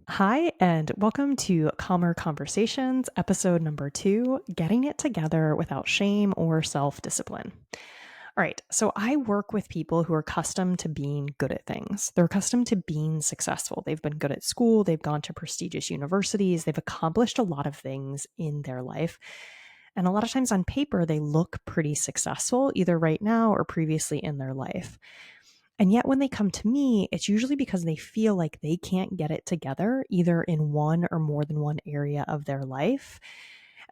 Hi, and welcome to Calmer Conversations, episode number 2, Getting It Together Without Shame or Self-Discipline. All right, so I work with people who are accustomed to being good at things. They're accustomed to being successful. They've been good at school, they've gone to prestigious universities, they've accomplished a lot of things in their life. And a lot of times on paper, they look pretty successful, either right now or previously in their life. And yet, when they come to me, it's usually because they feel like they can't get it together, either in one or more than one area of their life.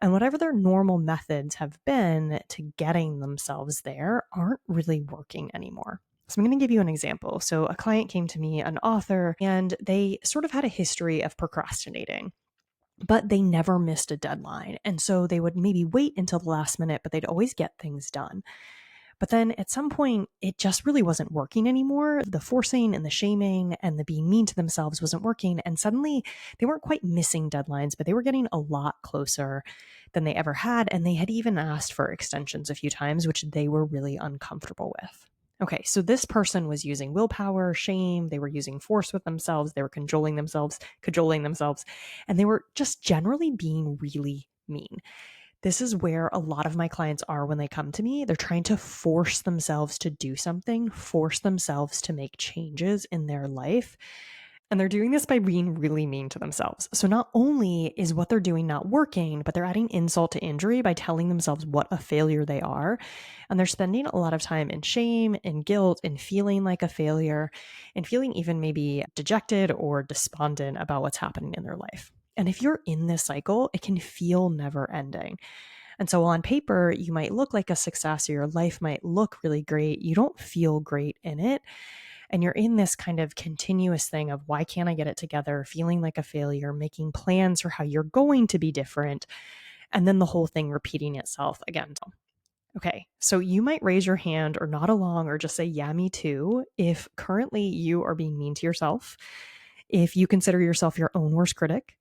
And whatever their normal methods have been to getting themselves there aren't really working anymore. So, I'm going to give you an example. So, a client came to me, an author, and they sort of had a history of procrastinating. But they never missed a deadline. And so they would maybe wait until the last minute, but they'd always get things done. But then at some point, it just really wasn't working anymore. The forcing and the shaming and the being mean to themselves wasn't working. And suddenly they weren't quite missing deadlines, but they were getting a lot closer than they ever had. And they had even asked for extensions a few times, which they were really uncomfortable with. Okay, so this person was using willpower, shame, they were using force with themselves, they were cajoling themselves, and they were just generally being really mean. This is where a lot of my clients are when they come to me. They're trying to force themselves to do something, force themselves to make changes in their life. And they're doing this by being really mean to themselves. So not only is what they're doing not working, but they're adding insult to injury by telling themselves what a failure they are. And they're spending a lot of time in shame and guilt and feeling like a failure and feeling even maybe dejected or despondent about what's happening in their life. And if you're in this cycle, it can feel never ending. And so on paper, you might look like a success or your life might look really great. You don't feel great in it. And you're in this kind of continuous thing of why can't I get it together, feeling like a failure, making plans for how you're going to be different, and then the whole thing repeating itself again. Okay, so you might raise your hand or nod along or just say, yeah, me too, if currently you are being mean to yourself, if you consider yourself your own worst critic,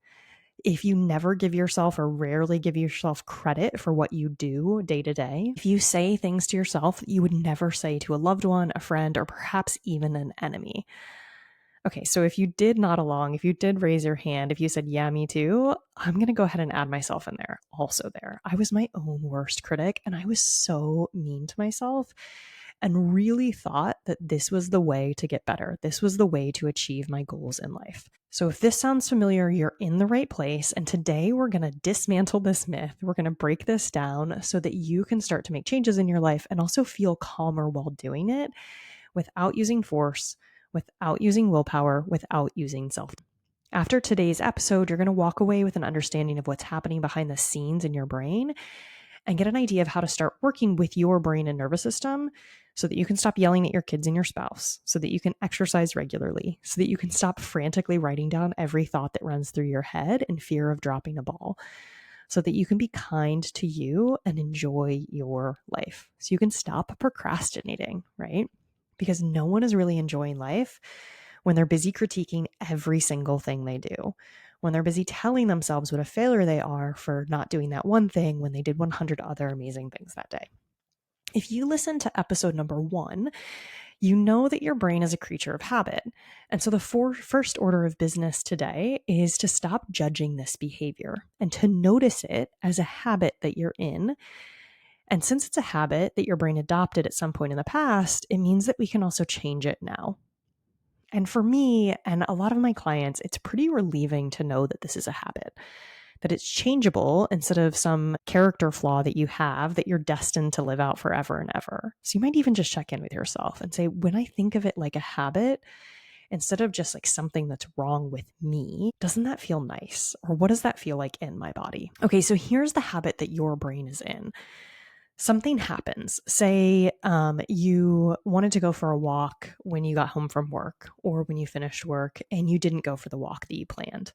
if you never give yourself or rarely give yourself credit for what you do day to day, if you say things to yourself you would never say to a loved one, a friend, or perhaps even an enemy. Okay, so if you did nod along, if you did raise your hand, if you said, yeah, me too, I'm going to go ahead and add myself in there, also there. I was my own worst critic and I was so mean to myself and really thought that this was the way to get better. This was the way to achieve my goals in life. So if this sounds familiar, you're in the right place. And today we're going to dismantle this myth. We're going to break this down so that you can start to make changes in your life and also feel calmer while doing it without using force, without using willpower, without using self. After today's episode, you're going to walk away with an understanding of what's happening behind the scenes in your brain and get an idea of how to start working with your brain and nervous system so that you can stop yelling at your kids and your spouse, so that you can exercise regularly, so that you can stop frantically writing down every thought that runs through your head in fear of dropping a ball, so that you can be kind to you and enjoy your life, so you can stop procrastinating, right? Because no one is really enjoying life when they're busy critiquing every single thing they do, when they're busy telling themselves what a failure they are for not doing that one thing when they did 100 other amazing things that day. If you listen to episode number 1, you know that your brain is a creature of habit. And so the first order of business today is to stop judging this behavior and to notice it as a habit that you're in. And since it's a habit that your brain adopted at some point in the past, it means that we can also change it now. And for me and a lot of my clients, it's pretty relieving to know that this is a habit, that it's changeable instead of some character flaw that you have that you're destined to live out forever and ever. So you might even just check in with yourself and say, when I think of it like a habit, instead of just like something that's wrong with me, doesn't that feel nice? Or what does that feel like in my body? Okay, so here's the habit that your brain is in. Something happens. Say you wanted to go for a walk when you got home from work or when you finished work and you didn't go for the walk that you planned.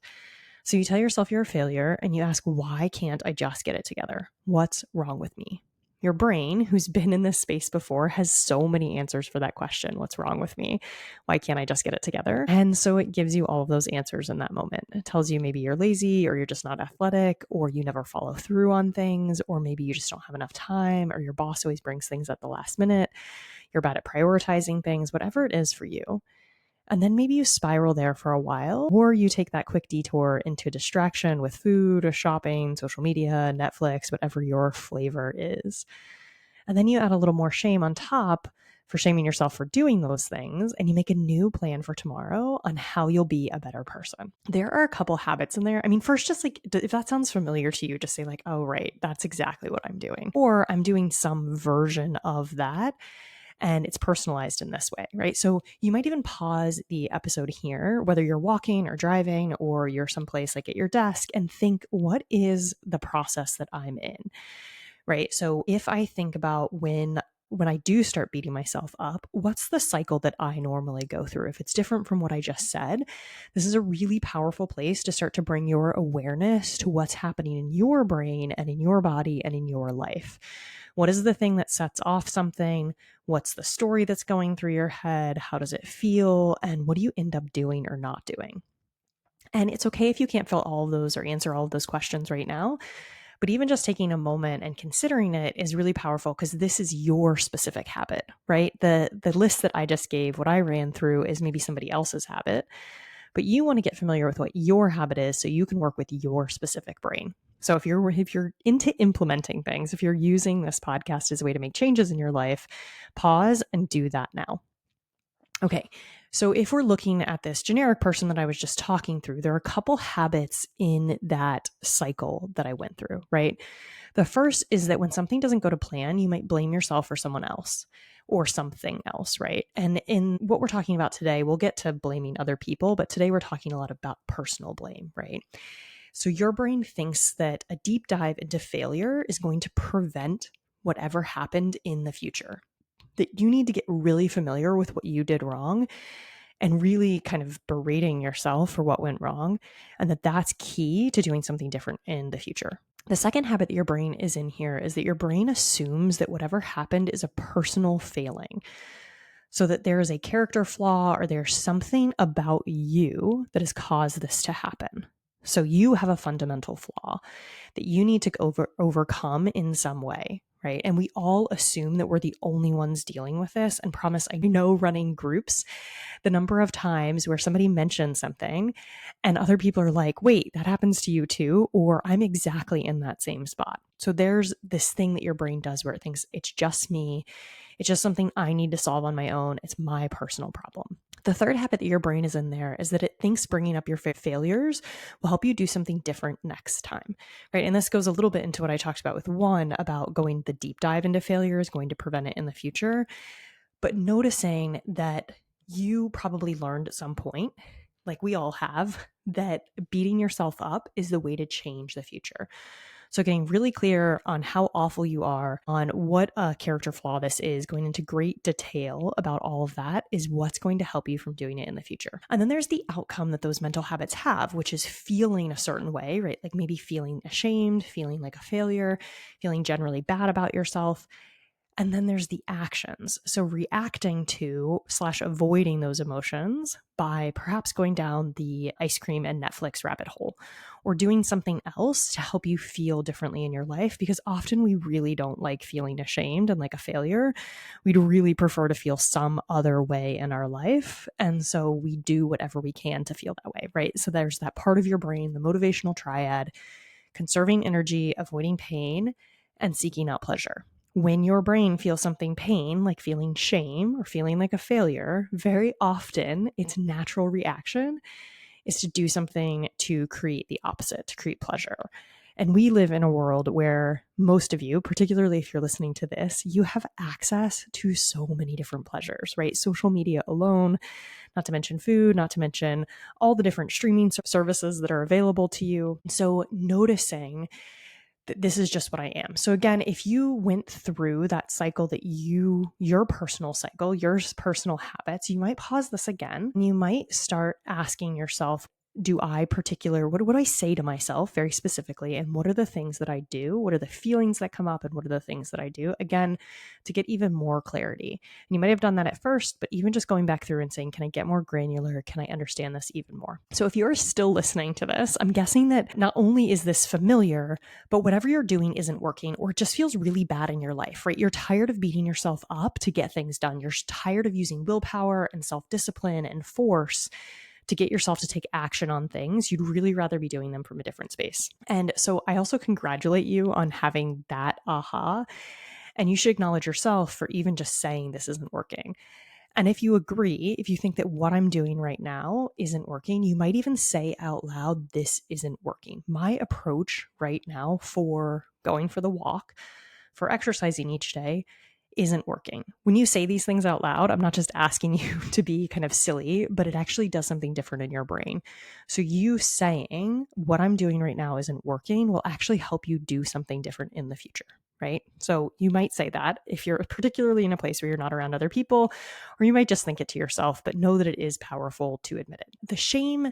So you tell yourself you're a failure and you ask, why can't I just get it together? What's wrong with me? Your brain, who's been in this space before, has so many answers for that question. What's wrong with me? Why can't I just get it together? And so it gives you all of those answers in that moment. It tells you maybe you're lazy or you're just not athletic or you never follow through on things or maybe you just don't have enough time or your boss always brings things at the last minute. You're bad at prioritizing things, whatever it is for you. And then maybe you spiral there for a while, or you take that quick detour into distraction with food or shopping, social media, Netflix, whatever your flavor is. And then you add a little more shame on top for shaming yourself for doing those things. And you make a new plan for tomorrow on how you'll be a better person. There are a couple habits in there. I mean, first, just like, if that sounds familiar to you, just say like, oh, right, that's exactly what I'm doing. Or I'm doing some version of that. And it's personalized in this way, right? So you might even pause the episode here, whether you're walking or driving or you're someplace like at your desk, and think, what is the process that I'm in, right? So if I think about when I do start beating myself up, what's the cycle that I normally go through? If it's different from what I just said, this is a really powerful place to start to bring your awareness to what's happening in your brain and in your body and in your life. What is the thing that sets off something? What's the story that's going through your head? How does it feel? And what do you end up doing or not doing? And it's okay if you can't fill all of those or answer all of those questions right now. But even just taking a moment and considering it is really powerful because this is your specific habit, right? The list that I just gave, what I ran through is maybe somebody else's habit, but you want to get familiar with what your habit is so you can work with your specific brain. So if you're into implementing things, if you're using this podcast as a way to make changes in your life, pause and do that now. Okay, so if we're looking at this generic person that I was just talking through, there are a couple habits in that cycle that I went through, right? The first is that when something doesn't go to plan, you might blame yourself for someone else or something else, right? And in what we're talking about today, we'll get to blaming other people, but today we're talking a lot about personal blame, right? So your brain thinks that a deep dive into failure is going to prevent whatever happened in the future. That you need to get really familiar with what you did wrong and really kind of berating yourself for what went wrong, and that's key to doing something different in the future. The second habit that your brain is in here is that your brain assumes that whatever happened is a personal failing. So that there is a character flaw or there's something about you that has caused this to happen. So you have a fundamental flaw that you need to overcome in some way, right? And we all assume that we're the only ones dealing with this. And promise, I know running groups, the number of times where somebody mentions something and other people are like, wait, that happens to you too, or I'm exactly in that same spot. So there's this thing that your brain does where it thinks it's just me. It's just something I need to solve on my own. It's my personal problem. The third habit that your brain is in there is that it thinks bringing up your failures will help you do something different next time, right? And this goes a little bit into what I talked about with one about going the deep dive into failure is going to prevent it in the future. But noticing that you probably learned at some point, like we all have, that beating yourself up is the way to change the future. So getting really clear on how awful you are, on what a character flaw this is, going into great detail about all of that is what's going to help you from doing it in the future. And then there's the outcome that those mental habits have, which is feeling a certain way, right? Like maybe feeling ashamed, feeling like a failure, feeling generally bad about yourself. And then there's the actions. So reacting to / avoiding those emotions by perhaps going down the ice cream and Netflix rabbit hole or doing something else to help you feel differently in your life. Because often we really don't like feeling ashamed and like a failure. We'd really prefer to feel some other way in our life. And so we do whatever we can to feel that way, right? So there's that part of your brain, the motivational triad, conserving energy, avoiding pain, and seeking out pleasure. When your brain feels something pain, like feeling shame or feeling like a failure, very often its natural reaction is to do something to create the opposite, to create pleasure. And we live in a world where most of you, particularly if you're listening to this, you have access to so many different pleasures, right? Social media alone, not to mention food, not to mention all the different streaming services that are available to you. So noticing this is just what I am. So again, if you went through that cycle that your personal cycle, your personal habits, you might pause this again and you might start asking yourself, what do I say to myself very specifically? And what are the things that I do? What are the feelings that come up? And what are the things that I do? Again, to get even more clarity. And you might have done that at first, but even just going back through and saying, can I get more granular? Can I understand this even more? So if you're still listening to this, I'm guessing that not only is this familiar, but whatever you're doing isn't working, or it just feels really bad in your life, right? You're tired of beating yourself up to get things done. You're tired of using willpower and self-discipline and force to get yourself to take action on things. You'd really rather be doing them from a different space. And so I also congratulate you on having that aha. And you should acknowledge yourself for even just saying this isn't working. And if you agree, if you think that what I'm doing right now isn't working, you might even say out loud, this isn't working. My approach right now for going for the walk, for exercising each day, isn't working. When you say these things out loud, I'm not just asking you to be kind of silly, but it actually does something different in your brain. So you saying what I'm doing right now isn't working will actually help you do something different in the future, right? So you might say that if you're particularly in a place where you're not around other people, or you might just think it to yourself, but know that it is powerful to admit it. The shame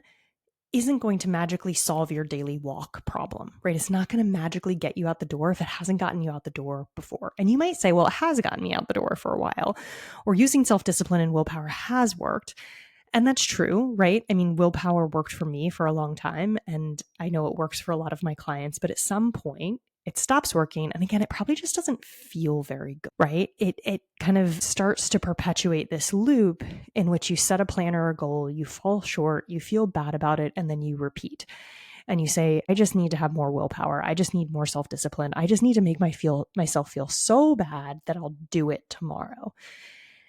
isn't going to magically solve your daily walk problem, right? It's not going to magically get you out the door if it hasn't gotten you out the door before. And you might say, well, it has gotten me out the door for a while, or using self-discipline and willpower has worked. And that's true, right? I mean, willpower worked for me for a long time, and I know it works for a lot of my clients, but at some point, it stops working. And again, it probably just doesn't feel very good, right? It kind of starts to perpetuate this loop in which you set a plan or a goal, you fall short, you feel bad about it, and then you repeat. And you say, I just need to have more willpower. I just need more self-discipline. I just need to make myself feel so bad that I'll do it tomorrow.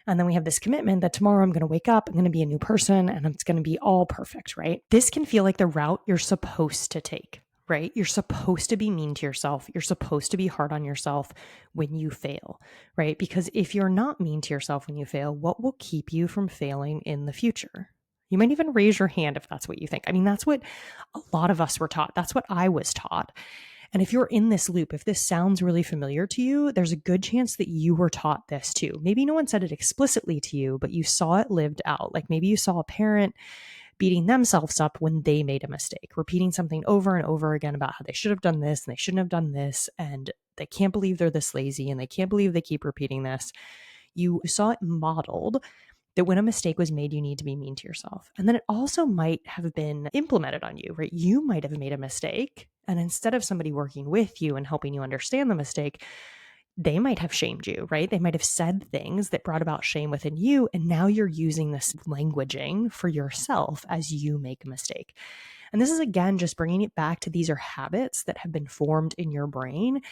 And then we have this commitment that tomorrow I'm going to wake up, I'm going to be a new person, and it's going to be all perfect, right? This can feel like the route you're supposed to take, right? You're supposed to be mean to yourself. You're supposed to be hard on yourself when you fail, right? Because if you're not mean to yourself when you fail, what will keep you from failing in the future? You might even raise your hand if that's what you think. I mean, that's what a lot of us were taught. That's what I was taught. And if you're in this loop, if this sounds really familiar to you, there's a good chance that you were taught this too. Maybe no one said it explicitly to you, but you saw it lived out. Like maybe you saw a parent beating themselves up when they made a mistake, repeating something over and over again about how they should have done this and they shouldn't have done this, and they can't believe they're this lazy and they can't believe they keep repeating this. You saw it modeled that when a mistake was made, you need to be mean to yourself. And then it also might have been implemented on you, right? You might have made a mistake, and instead of somebody working with you and helping you understand the mistake, they might have shamed you, right? They might have said things that brought about shame within you, and now you're using this languaging for yourself as you make a mistake. And this is, again, just bringing it back to these are habits that have been formed in your brain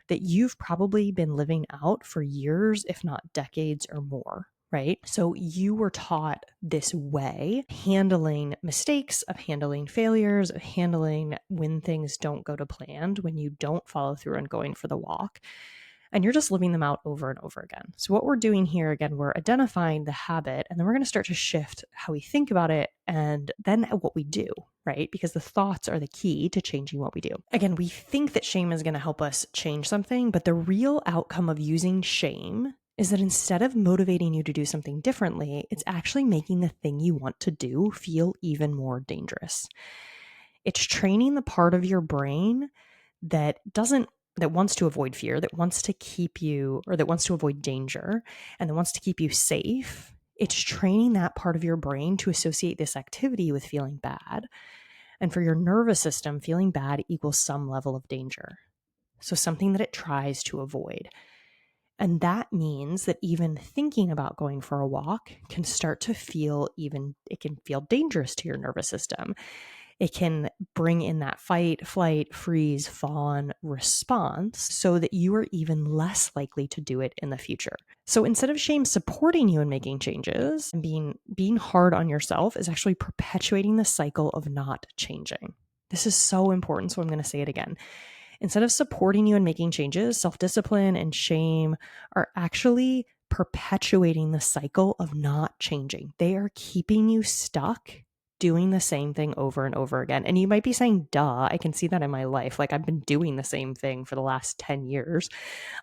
that you've probably been living out for years, if not decades or more. Right? So you were taught this way, handling mistakes, of handling failures, of handling when things don't go to plan, when you don't follow through on going for the walk. And you're just living them out over and over again. So what we're doing here, again, we're identifying the habit, and then we're going to start to shift how we think about it and then what we do, right? Because the thoughts are the key to changing what we do. Again, we think that shame is going to help us change something, but the real outcome of using shame is that instead of motivating you to do something differently, it's actually making the thing you want to do feel even more dangerous. It's training the part of your brain that wants to avoid fear, that wants to keep you, or that wants to avoid danger, and that wants to keep you safe. It's training that part of your brain to associate this activity with feeling bad. And for your nervous system, feeling bad equals some level of danger. So something that it tries to avoid. And that means that even thinking about going for a walk can start to feel it can feel dangerous to your nervous system. It can bring in that fight, flight, freeze, fawn response so that you are even less likely to do it in the future. So instead of shame supporting you in making changes, and being hard on yourself is actually perpetuating the cycle of not changing. This is so important, so I'm going to say it again. Instead of supporting you in making changes, self-discipline and shame are actually perpetuating the cycle of not changing. They are keeping you stuck doing the same thing over and over again. And you might be saying, duh, I can see that in my life. Like I've been doing the same thing for the last 10 years.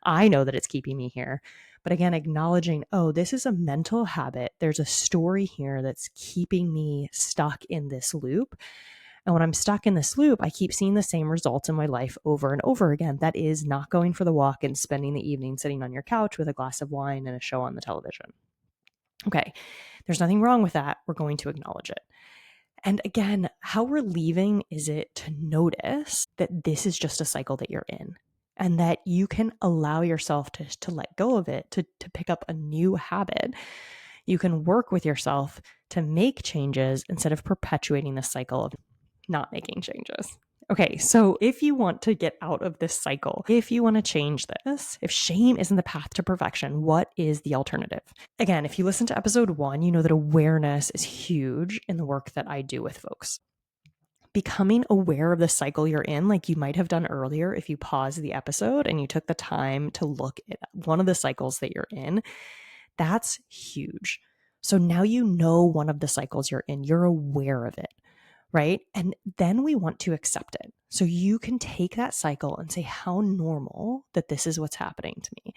I know that it's keeping me here. But again, acknowledging, oh, this is a mental habit. There's a story here that's keeping me stuck in this loop. And when I'm stuck in this loop, I keep seeing the same results in my life over and over again. That is not going for the walk and spending the evening sitting on your couch with a glass of wine and a show on the television. Okay, there's nothing wrong with that. We're going to acknowledge it. And again, how relieving is it to notice that this is just a cycle that you're in and that you can allow yourself to let go of it, to pick up a new habit. You can work with yourself to make changes instead of perpetuating the cycle of not making changes. Okay, so if you want to get out of this cycle, if you want to change this, if shame isn't the path to perfection, what is the alternative? Again, if you listen to episode 1, you know that awareness is huge in the work that I do with folks. Becoming aware of the cycle you're in, like you might have done earlier if you paused the episode and you took the time to look at one of the cycles that you're in, that's huge. So now you know one of the cycles you're in, you're aware of it, right? And then we want to accept it. So you can take that cycle and say, how normal that this is what's happening to me.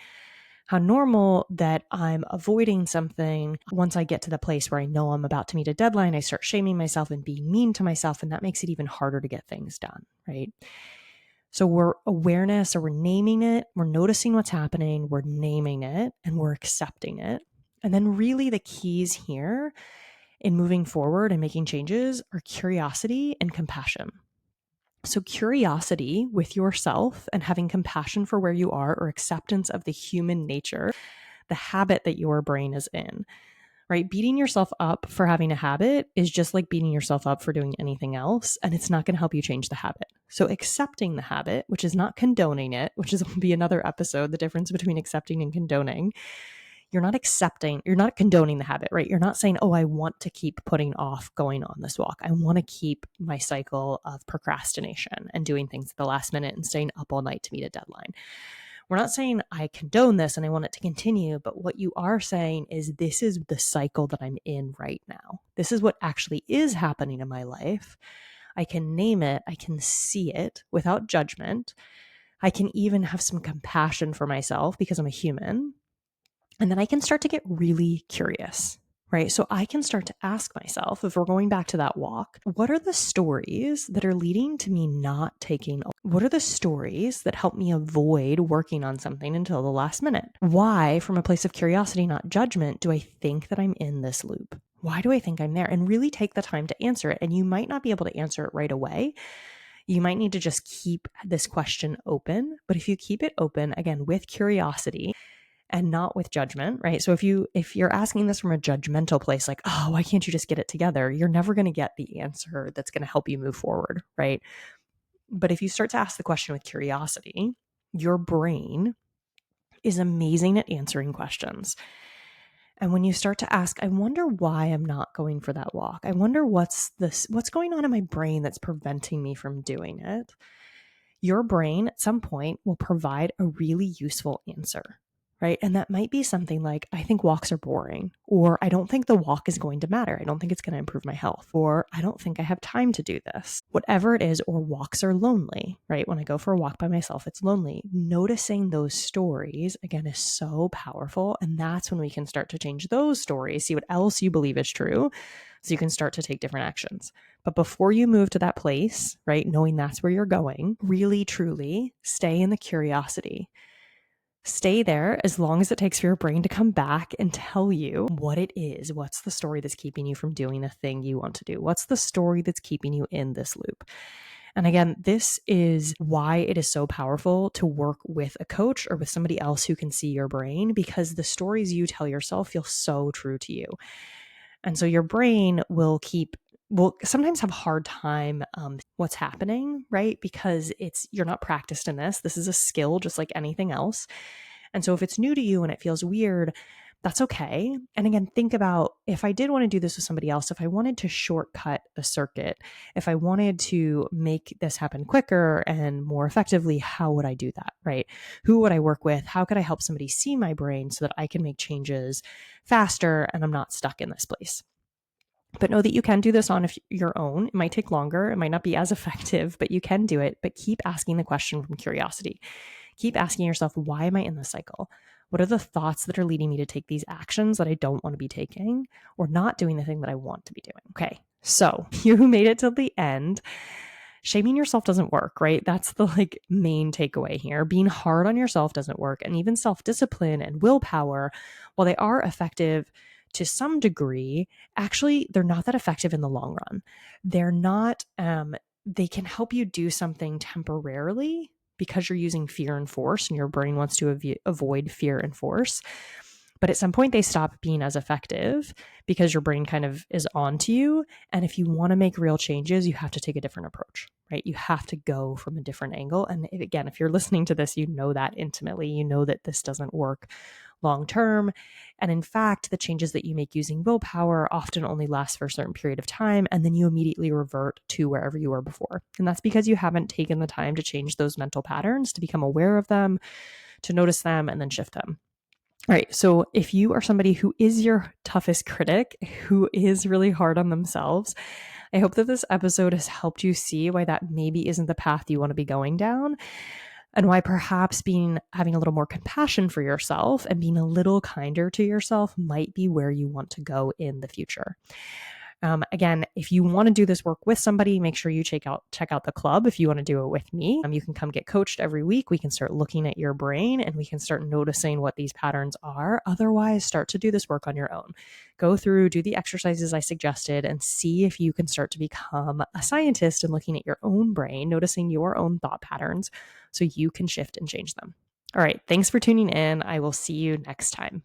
How normal that I'm avoiding something. Once I get to the place where I know I'm about to meet a deadline, I start shaming myself and being mean to myself, and that makes it even harder to get things done, right? So we're awareness, or we're naming it, we're noticing what's happening, we're naming it, and we're accepting it. And then really the keys here in moving forward and making changes are curiosity and compassion. So curiosity with yourself and having compassion for where you are, or acceptance of the human nature, the habit that your brain is in, right? Beating yourself up for having a habit is just like beating yourself up for doing anything else, and it's not going to help you change the habit. So accepting the habit, which is not condoning it, which is will be another episode, the difference between accepting and condoning. You're not condoning the habit, right? You're not saying, oh, I want to keep putting off going on this walk. I want to keep my cycle of procrastination and doing things at the last minute and staying up all night to meet a deadline. We're not saying I condone this and I want it to continue, but what you are saying is this is the cycle that I'm in right now. This is what actually is happening in my life. I can name it. I can see it without judgment. I can even have some compassion for myself because I'm a human. And then I can start to get really curious, right? So I can start to ask myself, if we're going back to that walk, what are the stories that are leading to me not taking? What are the stories that help me avoid working on something until the last minute? Why, from a place of curiosity, not judgment, do I think that I'm in this loop? Why do I think I'm there? And really take the time to answer it. And you might not be able to answer it right away. You might need to just keep this question open. But if you keep it open, again, with curiosity, and not with judgment, right? So if you're asking this from a judgmental place, like, oh, why can't you just get it together? You're never going to get the answer that's going to help you move forward, right? But if you start to ask the question with curiosity, your brain is amazing at answering questions. And when you start to ask, I wonder why I'm not going for that walk. I wonder what's going on in my brain that's preventing me from doing it. Your brain at some point will provide a really useful answer. Right. And that might be something like, I think walks are boring, or I don't think the walk is going to matter. I don't think it's going to improve my health, or I don't think I have time to do this, whatever it is, or walks are lonely, right? When I go for a walk by myself, it's lonely. Noticing those stories, again, is so powerful. And that's when we can start to change those stories, see what else you believe is true, so you can start to take different actions. But before you move to that place, right, knowing that's where you're going, really, truly stay in the curiosity. Stay there as long as it takes for your brain to come back and tell you what it is. What's the story that's keeping you from doing the thing you want to do? What's the story that's keeping you in this loop? And again, this is why it is so powerful to work with a coach or with somebody else who can see your brain, because the stories you tell yourself feel so true to you. And so your brain will sometimes have a hard time what's happening, right? Because you're not practiced in this. This is a skill just like anything else. And so if it's new to you and it feels weird, that's okay. And again, think about, if I did want to do this with somebody else, if I wanted to shortcut a circuit, if I wanted to make this happen quicker and more effectively, how would I do that, right? Who would I work with? How could I help somebody see my brain so that I can make changes faster and I'm not stuck in this place? But know that you can do this on your own. It might take longer. It might not be as effective, but you can do it. But keep asking the question from curiosity. Keep asking yourself, why am I in this cycle? What are the thoughts that are leading me to take these actions that I don't want to be taking, or not doing the thing that I want to be doing? Okay, so you made it till the end. Shaming yourself doesn't work, right? That's the main takeaway here. Being hard on yourself doesn't work. And even self-discipline and willpower, while they are effective to some degree, actually they're not that effective in the long run. They're not, they can help you do something temporarily because you're using fear and force and your brain wants to avoid fear and force. But at some point they stop being as effective because your brain kind of is onto you. And if you want to make real changes, you have to take a different approach, right? You have to go from a different angle. And again, if you're listening to this, you know that intimately. You know that this doesn't work long term. And in fact, the changes that you make using willpower often only last for a certain period of time, and then you immediately revert to wherever you were before. And that's because you haven't taken the time to change those mental patterns, to become aware of them, to notice them, and then shift them. All right. So if you are somebody who is your toughest critic, who is really hard on themselves, I hope that this episode has helped you see why that maybe isn't the path you want to be going down, and why perhaps having a little more compassion for yourself and being a little kinder to yourself might be where you want to go in the future. Again, if you want to do this work with somebody, make sure you check out the club. If you want to do it with me, you can come get coached every week. We can start looking at your brain and we can start noticing what these patterns are. Otherwise, start to do this work on your own. Go through, do the exercises I suggested, and see if you can start to become a scientist and looking at your own brain, noticing your own thought patterns so you can shift and change them. All right. Thanks for tuning in. I will see you next time.